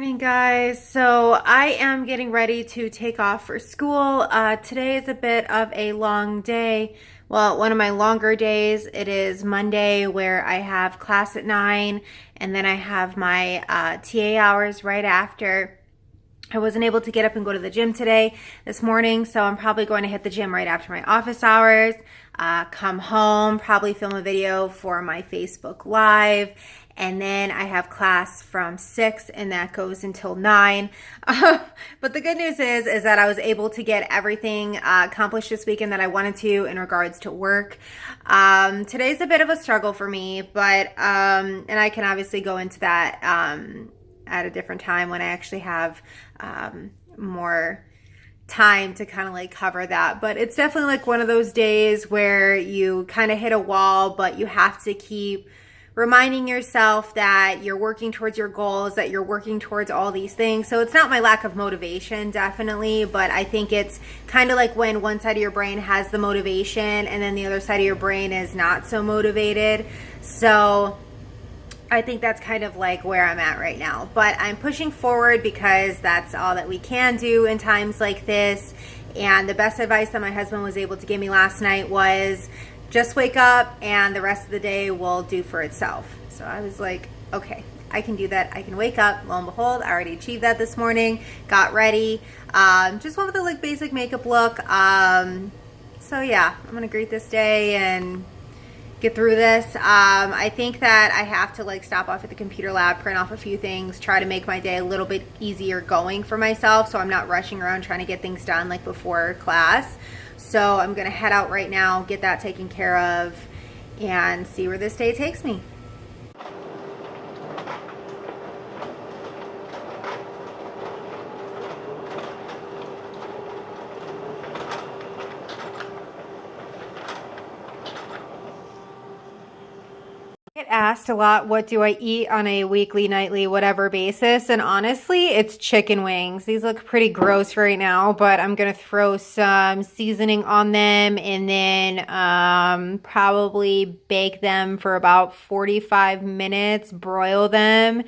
Morning, guys. So I am getting ready to take off for school. Today is a bit of a long day. Well, one of my longer days. It is Monday where I have class at 9 and then I have my TA hours right after. I wasn't able to get up and go to the gym this morning, so I'm probably going to hit the gym right after my office hours, come home, probably film a video for my Facebook Live, and then I have class from 6 and that goes until 9. But the good news is that I was able to get everything accomplished this weekend that I wanted to in regards to work. Today's a bit of a struggle for me, but and I can obviously go into that at a different time when I actually have more time to kind of like cover that. But it's definitely like one of those days where you kind of hit a wall, but you have to keep reminding yourself that you're working towards your goals, that you're working towards all these things. So it's not my lack of motivation, definitely, but I think it's kind of like when one side of your brain has the motivation and then the other side of your brain is not so motivated. So I think that's kind of like where I'm at right now, but I'm pushing forward because that's all that we can do in times like this. And the best advice that my husband was able to give me last night was just wake up and the rest of the day will do for itself. So I was like, okay, I can do that. I can wake up. Lo and behold, I already achieved that this morning, got ready, just went with a like basic makeup look. So yeah, I'm gonna greet this day and get through this. I think that I have to like stop off at the computer lab, print off a few things, try to make my day a little bit easier going for myself so I'm not rushing around trying to get things done like before class. So I'm gonna head out right now, get that taken care of, and see where this day takes me. Get asked a lot, what do I eat on a weekly, nightly, whatever basis? And honestly, it's chicken wings. These look pretty gross right now, but I'm going to throw some seasoning on them and then probably bake them for about 45 minutes, broil them,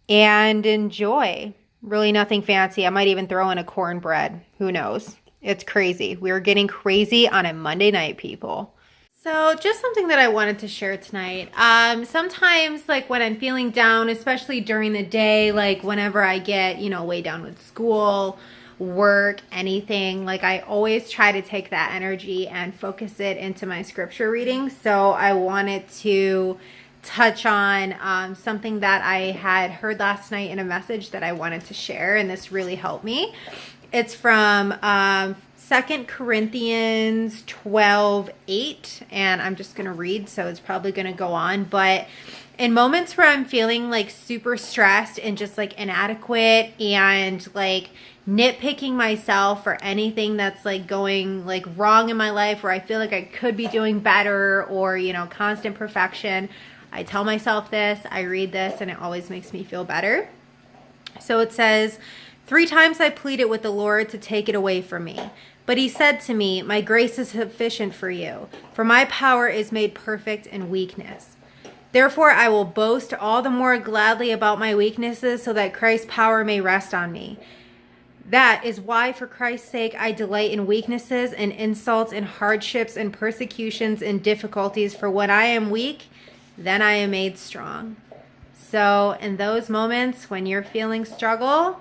and enjoy. Really nothing fancy. I might even throw in a cornbread. Who knows? It's crazy. We're getting crazy on a Monday night, people. So just something that I wanted to share tonight. Sometimes like when I'm feeling down, especially during the day, like whenever I get, way down with school, work, anything, like I always try to take that energy and focus it into my scripture reading. So I wanted to touch on something that I had heard last night in a message that I wanted to share, and this really helped me. It's from 2 Corinthians 12:8, and I'm just going to read, so it's probably going to go on. But in moments where I'm feeling like super stressed and just like inadequate and like nitpicking myself for anything that's like going like wrong in my life, where I feel like I could be doing better, or, constant perfection, I tell myself this, I read this, and it always makes me feel better. So it says, 3 times I pleaded with the Lord to take it away from me. But he said to me, my grace is sufficient for you, for my power is made perfect in weakness. Therefore, I will boast all the more gladly about my weaknesses, so that Christ's power may rest on me. That is why, for Christ's sake, I delight in weaknesses and insults and hardships and persecutions and difficulties. For when I am weak, then I am made strong. So in those moments when you're feeling struggle,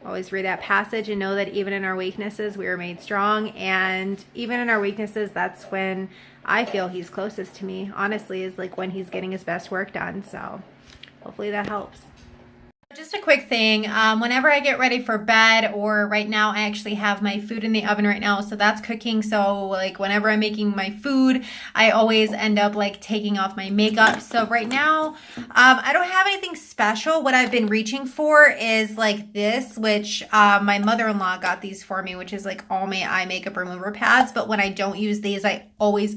always read that passage and know that even in our weaknesses, we are made strong. And even in our weaknesses, that's when I feel he's closest to me, honestly, is like when he's getting his best work done. So hopefully that helps. Just a quick thing, whenever I get ready for bed, or right now I actually have my food in the oven right now, so that's cooking. So like whenever I'm making my food, I always end up like taking off my makeup. So right now, I don't have anything special. What I've been reaching for is like this, which my mother-in-law got these for me, which is like all my eye makeup remover pads. But when I don't use these, I always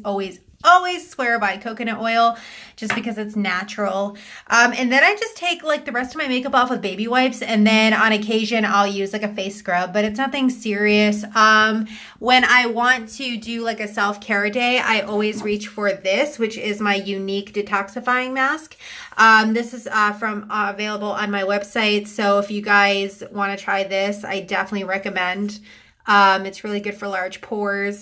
always swear by coconut oil just because it's natural. And then I just take like the rest of my makeup off with baby wipes, and then on occasion I'll use like a face scrub, but it's nothing serious. When I want to do like a self-care day, I always reach for this, which is my Younique detoxifying mask. This is available on my website, so if you guys want to try this, I definitely recommend. It's really good for large pores,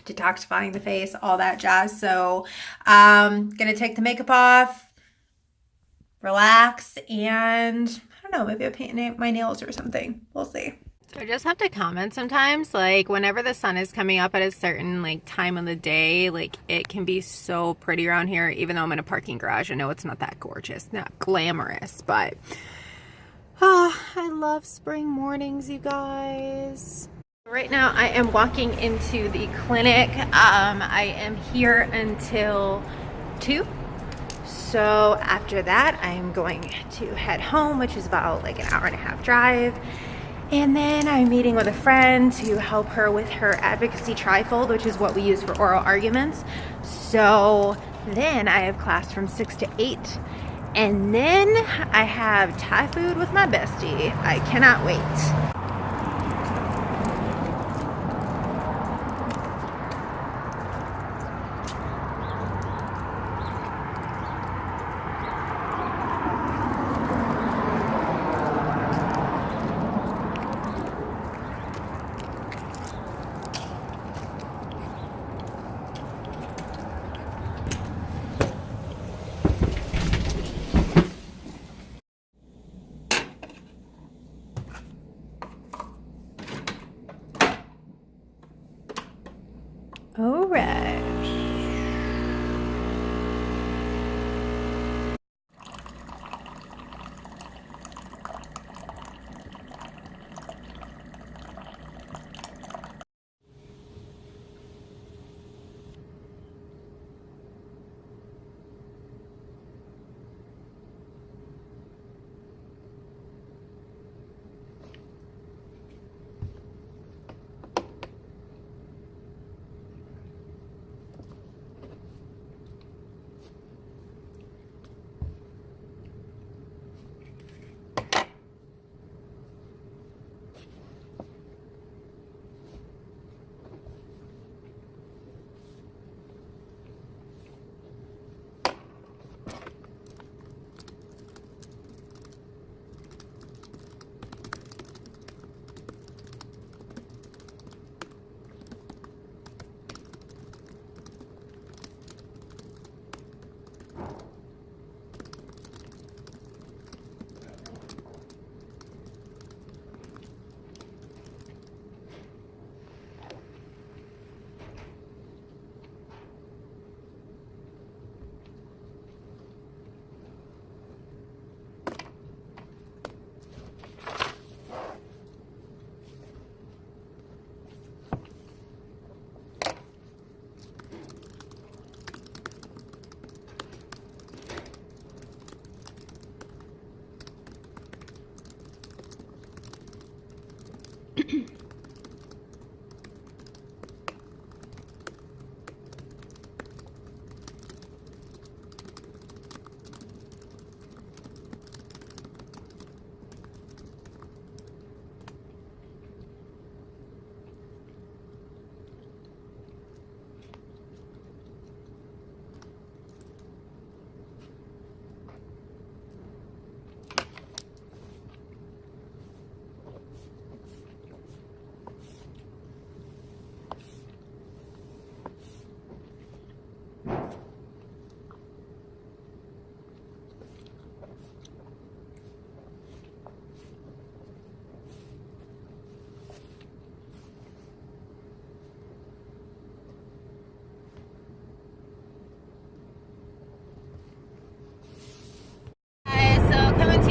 detoxifying the face, all that jazz. So gonna take the makeup off, relax, and I don't know, maybe I'll paint my nails or something. We'll see. So I just have to comment sometimes, like whenever the sun is coming up at a certain like time of the day, like it can be so pretty around here, even though I'm in a parking garage. I know it's not that gorgeous, not glamorous, but I love spring mornings, you guys. Right now I am walking into the clinic. I am here until 2. So after that, I'm going to head home, which is about like an hour and a half drive. And then I'm meeting with a friend to help her with her advocacy trifold, which is what we use for oral arguments. So then I have class from 6 to 8. And then I have Thai food with my bestie. I cannot wait. All right.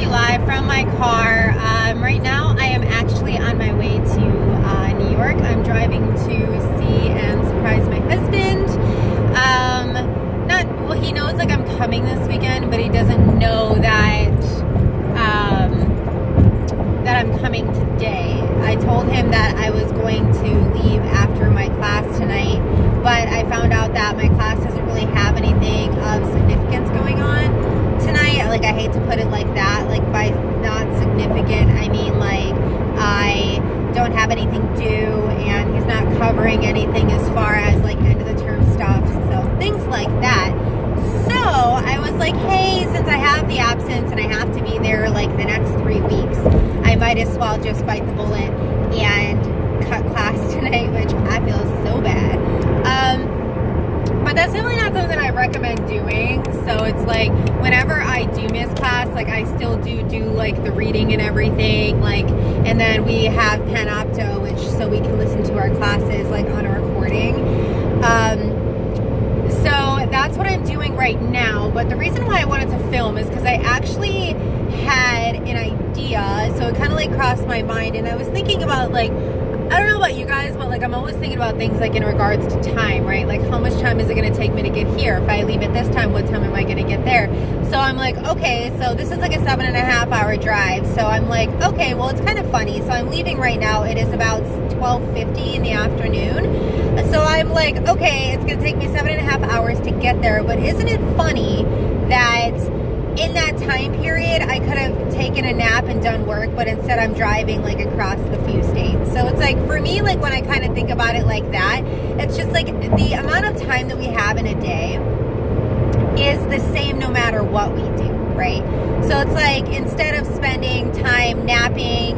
Live from my car. Right now I am actually on my way to New York. I'm driving to see and surprise my husband. Well, he knows like I'm coming this weekend, but he doesn't know that that I'm coming today. I told him that I was going to leave after my class tonight, but I found out that my class like, I hate to put it like that. Like, by not significant, I mean, like, I don't have anything due, and he's not covering anything as far as, like, end of the term stuff. So, things like that. So, I was like, hey, since I have the absence and I have to be there, like, the next 3 weeks, I might as well just bite the bullet and cut class tonight, which I feel so bad. But that's really not something I recommend doing. So it's like, whenever I do miss class, like, I still do like the reading and everything, like, and then we have Panopto, which, so we can listen to our classes, like, on a recording. So that's what I'm doing right now. But the reason why I wanted to film is because I actually had an idea. So it kind of, like, crossed my mind, and I was thinking about, like, I don't know about you guys, but, like, I'm always thinking about things, like, in regards to time, right? Like, how much time is it going to take me to get here? If I leave at this time, what time am I going to get there? So I'm like, okay, so this is like a 7.5 hour drive. So I'm like, okay, well, it's kind of funny. So I'm leaving right now. It is about 12:50 in the afternoon. So I'm like, okay, it's going to take me 7.5 hours to get there. But isn't it funny that in that time period, I could have taken a nap and done work, but instead I'm driving, like, across the few states. So it's like, for me, like, when I kind of think about it like that, it's just like the amount of time that we have in a day is the same no matter what we do, right? So it's like, instead of spending time napping,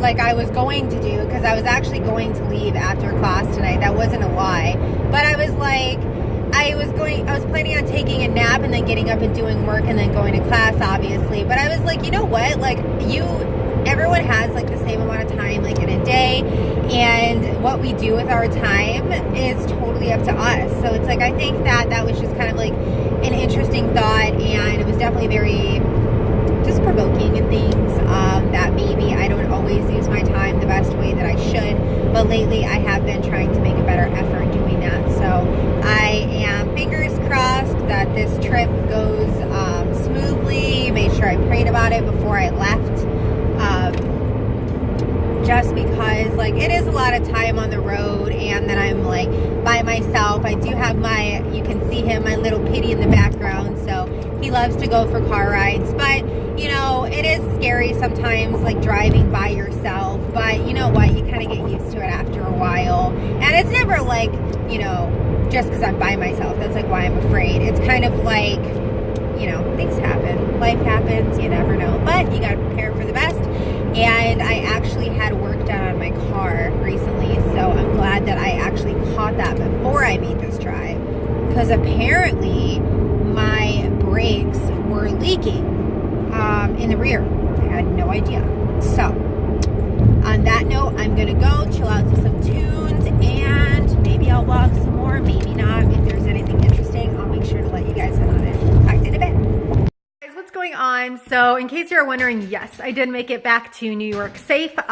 like I was going to do, because I was actually going to leave after class tonight. That wasn't a lie. But I was like, I was planning on taking a nap and then getting up and doing work and then going to class, obviously. But I was like, you know what? Like, everyone has, like, the same amount of time, like, in a day. And what we do with our time is totally up to us. So it's like, I think that was just kind of like an interesting thought. And it was definitely very just provoking and things, that maybe I don't always use my time the best way that I should, but lately I have been trying to make a better effort doing that. So I am fingers crossed that this trip goes smoothly. Made sure I prayed about it before I left, just because, like, it is a lot of time on the road, and then I'm, like, by myself. I do have you can see him, my little pitty in the background, so he loves to go for car rides. But, you know, it is scary sometimes, like, driving by yourself, but you know what, you kind of get used to it after a while. And it's never like, you know, just because I'm by myself, that's, like, why I'm afraid. It's kind of like, you know, things happen, life happens, you never know, but you got to prepare for the best. And I actually had work done on my car recently, so I'm glad that I actually caught that before I made this drive, because apparently my brakes were leaking in the rear. I had no idea. So on that note, I'm gonna go chill out to some tunes, and maybe I'll vlog some more, maybe not. If there's anything interesting, I'll make sure to let you guys in on it. Talk to you in a bit. What's going on? So in case you're wondering, yes, I did make it back to New York safe. So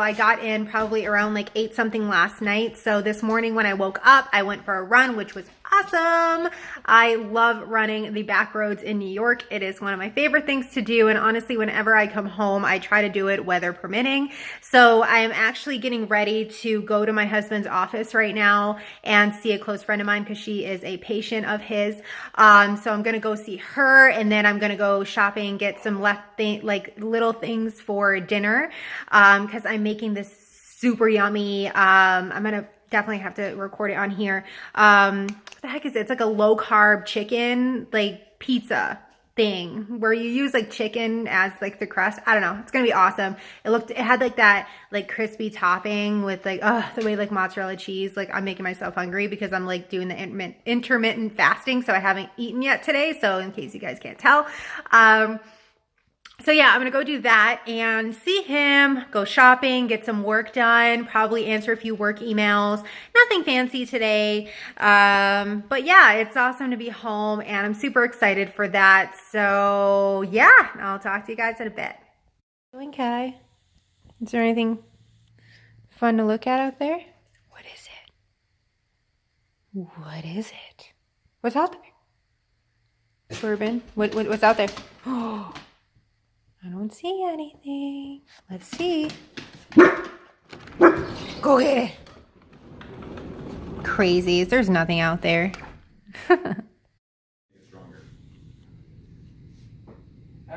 I got in probably around like 8 something last night. So this morning when I woke up, I went for a run, which was awesome. I love running the back roads in New York. It is one of my favorite things to do. And honestly, whenever I come home, I try to do it weather permitting. So I am actually getting ready to go to my husband's office right now and see a close friend of mine, because she is a patient of his. So I'm going to go see her, and then I'm going to go shopping, get some like little things for dinner, because I'm making this super yummy. I'm going to definitely have to record it on here. What the heck is it? It's like a low carb chicken, like, pizza thing where you use like chicken as like the crust. I don't know. It's gonna be awesome. It had like that like crispy topping with like, the way like mozzarella cheese. Like, I'm making myself hungry because I'm like doing the intermittent fasting, so I haven't eaten yet today. So in case you guys can't tell, so yeah, I'm gonna go do that and see him, go shopping, get some work done, probably answer a few work emails. Nothing fancy today. But yeah, it's awesome to be home, and I'm super excited for that. So yeah, I'll talk to you guys in a bit. Doing, Kai? Is there anything fun to look at out there? What is it? What is it? What's out there? Bourbon? What's out there? Oh, I don't see anything. Let's see. Go get it. Crazies. There's nothing out there.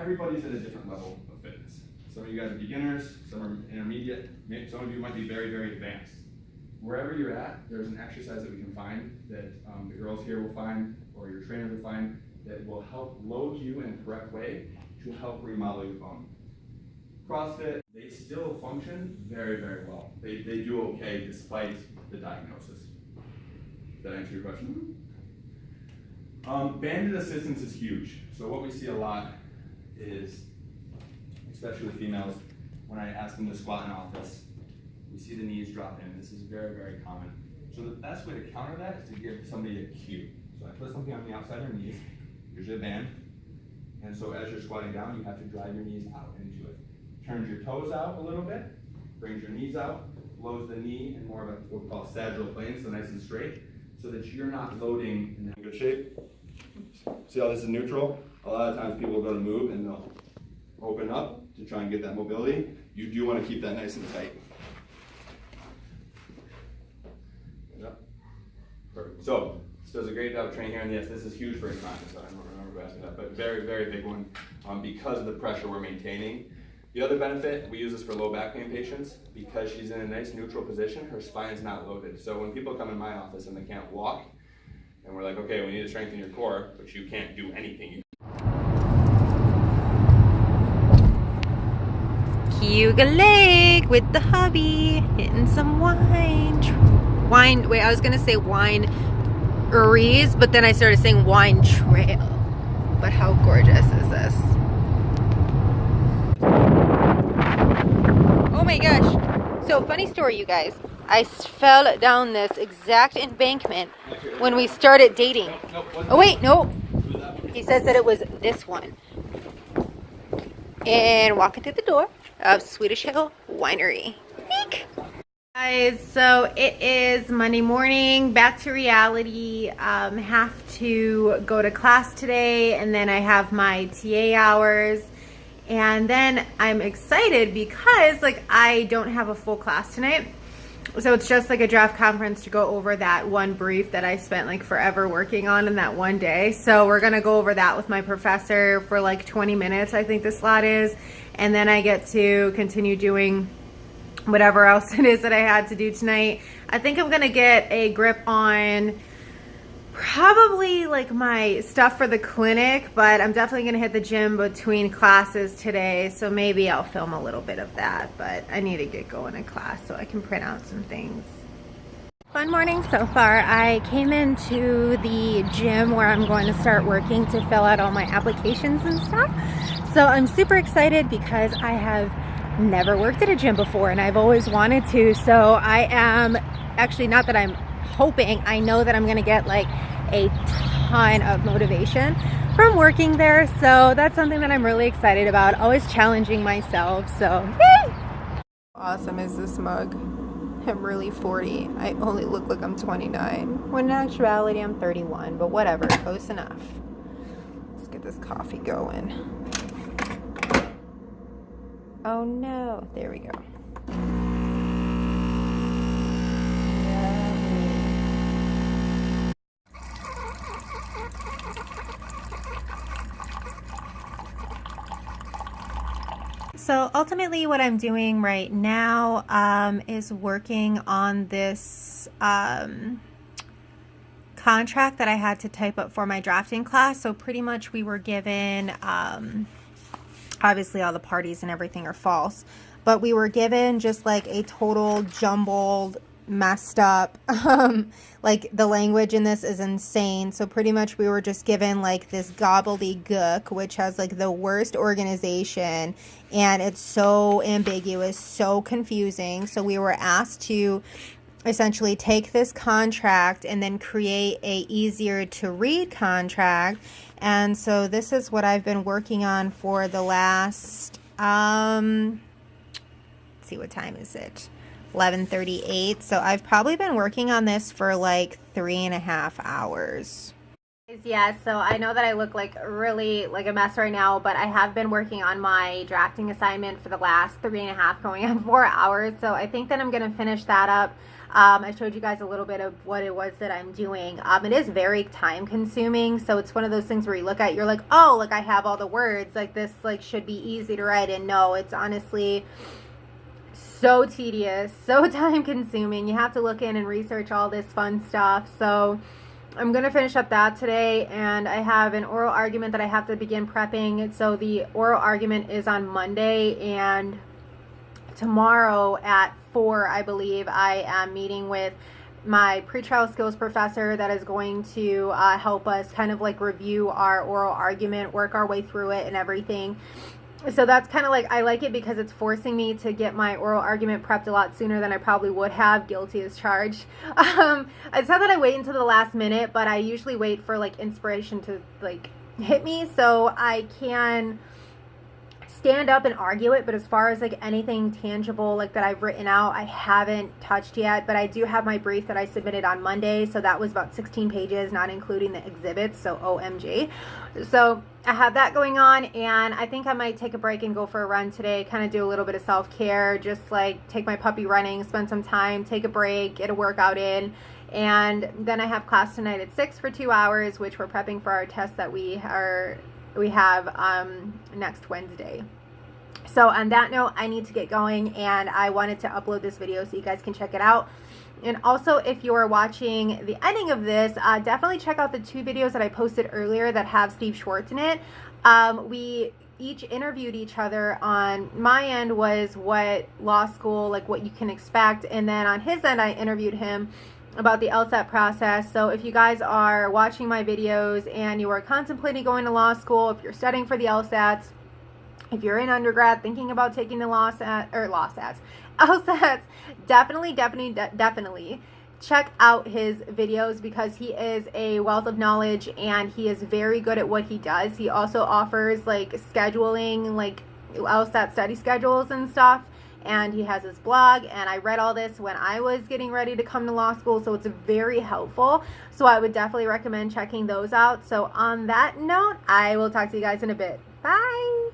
everybody's at a different level of fitness. Some of you guys are beginners, some are intermediate, some of you might be very, very advanced. Wherever you're at, there's an exercise that we can find that the girls here will find, or your trainer will find, that will help load you in the correct way to help remodel your bone. CrossFit, they still function very, very well. They do okay despite the diagnosis. Does that answer your question? Banded assistance is huge. So what we see a lot is, especially with females, when I ask them to squat in office, we see the knees drop in. This is very, very common. So the best way to counter that is to give somebody a cue. So I put something on the outside of your knees, usually a band, and so as you're squatting down, you have to drive your knees out into it. Turns your toes out a little bit, brings your knees out, blows the knee in more of a what we call sagittal plane, so nice and straight, so that you're not loading in good shape. See how this is neutral? A lot of times people will go to move and they'll open up to try and get that mobility. You do want to keep that nice and tight. Yep. Perfect. So this does a great job of training here, and yes, this is huge for incontinence. I don't remember who asked me that, but very, very big one because of the pressure we're maintaining. The other benefit, we use this for low back pain patients, because she's in a nice neutral position, her spine's not loaded. So when people come in my office and they can't walk, and we're like, okay, we need to strengthen your core, but you can't do anything. Cayuga Lake with the hubby, hitting some wait, I was gonna say wineries, but then I started saying wine trail. But how gorgeous is this? Oh my gosh. So funny story, you guys. I fell down this exact embankment when we started dating. Oh wait, no. He says that it was this one. And walking through the door of Swedish Hill Winery. Eek. Guys, so it is Monday morning, back to reality. Have to go to class today, and then I have my TA hours. And then I'm excited because I don't have a full class tonight. So it's just like a draft conference to go over that one brief that I spent forever working on in that one day. So we're gonna go over that with my professor for 20 minutes, I think the slot is. And then I get to continue doing whatever else it is that I had to do tonight. I think I'm gonna get a grip on probably my stuff for the clinic, but I'm definitely gonna hit the gym between classes today, so maybe I'll film a little bit of that, but I need to get going in class so I can print out some things. Fun morning so far. I came into the gym where I'm going to start working to fill out all my applications and stuff, so I'm super excited because I have never worked at a gym before and I've always wanted to. So I am actually, not that I'm hoping, I know that I'm gonna get a ton of motivation from working there, so that's something that I'm really excited about, always challenging myself. So yay! Awesome is this mug. I'm really 40. I only look like I'm 29 when in actuality I'm 31, but whatever, close enough. Let's get this coffee going. Oh no, there we go. So ultimately what I'm doing right now is working on this contract that I had to type up for my drafting class. So pretty much we were given, obviously all the parties and everything are false, but we were given just a total jumbled, messed up, the language in this is insane. So pretty much we were just given this gobbledygook, which has the worst organization, and it's so ambiguous, so confusing. So we were asked to essentially take this contract and then create a easier to read contract. And so this is what I've been working on for the last let's see, what time is it? 11:38. So I've probably been working on this for 3.5 hours. Yeah, so I know that I look really a mess right now, but I have been working on my drafting assignment for the last 3.5 going on 4 hours. So I think that I'm gonna finish that up. I showed you guys a little bit of what it was that I'm doing. It is very time consuming, so it's one of those things where you look at it, you're like, oh, like I have all the words, like this like should be easy to write, and no, it's honestly so tedious, so time consuming. You have to look in and research all this fun stuff. So I'm going to finish up that today, and I have an oral argument that I have to begin prepping. So the oral argument is on Monday, and tomorrow at 4, I believe, I am meeting with my pretrial skills professor that is going to help us kind of like review our oral argument, work our way through it and everything. So that's kind of like, I like it because it's forcing me to get my oral argument prepped a lot sooner than I probably would have. Guilty as charged. It's not that I wait until the last minute, but I usually wait for like inspiration to like hit me so I can stand up and argue it. But as far as like anything tangible like that I've written out, I haven't touched yet. But I do have my brief that I submitted on Monday, so that was about 16 pages, not including the exhibits, so OMG. So I have that going on, and I think I might take a break and go for a run today, kind of do a little bit of self-care, just like take my puppy running, spend some time, take a break, get a workout in. And then I have class tonight at 6 for 2 hours, which we're prepping for our test that we have next Wednesday. So on that note, I need to get going, and I wanted to upload this video so you guys can check it out. And also, if you're watching the ending of this, definitely check out the 2 videos that I posted earlier that have Steve Schwartz in it. We each interviewed each other. On my end was what law school, like what you can expect, and then on his end, I interviewed him about the LSAT process. So if you guys are watching my videos and you are contemplating going to law school, if you're studying for the LSATs, if you're in undergrad thinking about taking the LSATs, definitely check out his videos, because he is a wealth of knowledge and he is very good at what he does. He also offers like scheduling, like LSAT study schedules and stuff. And he has his blog, and I read all this when I was getting ready to come to law school, so it's very helpful. So I would definitely recommend checking those out. So on that note, I will talk to you guys in a bit. Bye!